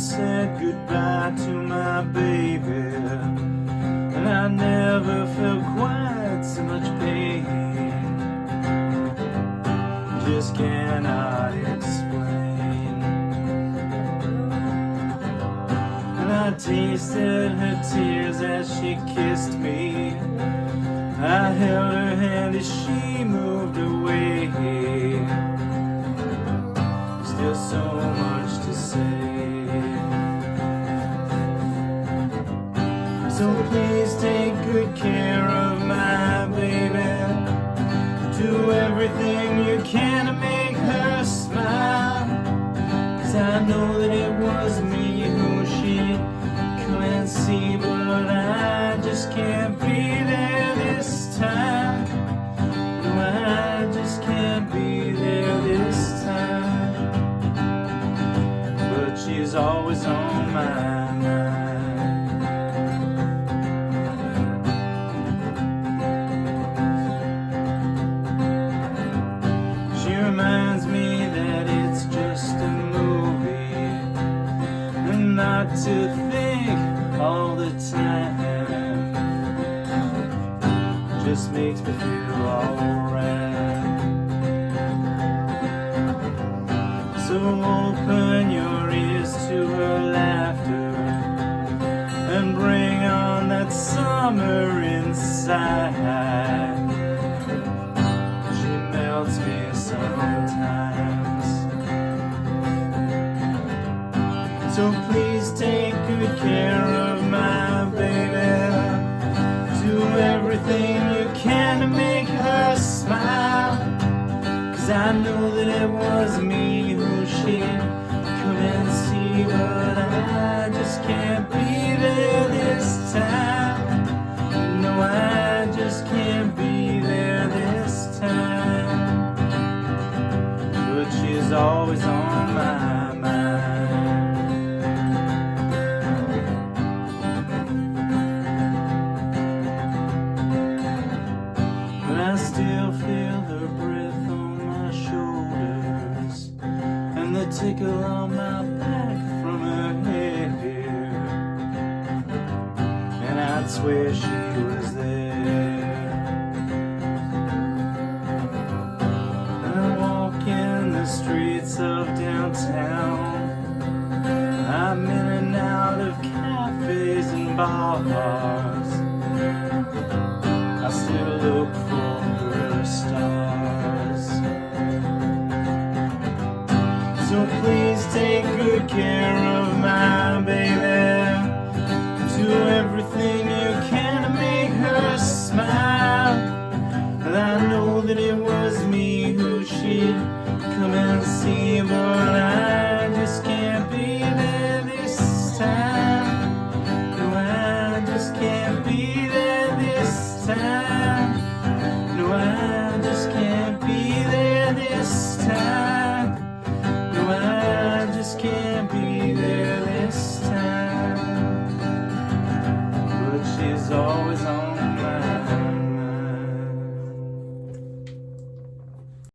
said goodbye to my baby, and I never felt quite so much pain. Just cannot explain. And I tasted her tears as she kissed me. I held her hand as she moved away. Still so much to say. So please take good care of my baby. Do everything you can to make her smile. 'Cause I know that it was me who she couldn't see, but I just can't be there this time. No, I just can't be there this time. But she's always on my mind. She reminds me that it's just a movie, and not to think all the time. Just makes me feel alright. So open your ears to her laughter and bring on that summer inside. She melts me sometimes. So please take good care of my baby. Do everything you can to make her smile. 'Cause I know that it was me who she couldn't see, but I just can't be there this time. No, I just can't be there this time. But she's always on my mind. But I still feel her breath on my shoulders and the tickle on my back from her hair. And I'd swear she was there. And I walk in the streets of downtown. I'm in and out of cafes and bars. I still look for her stars. So please take good care of my baby. Do everything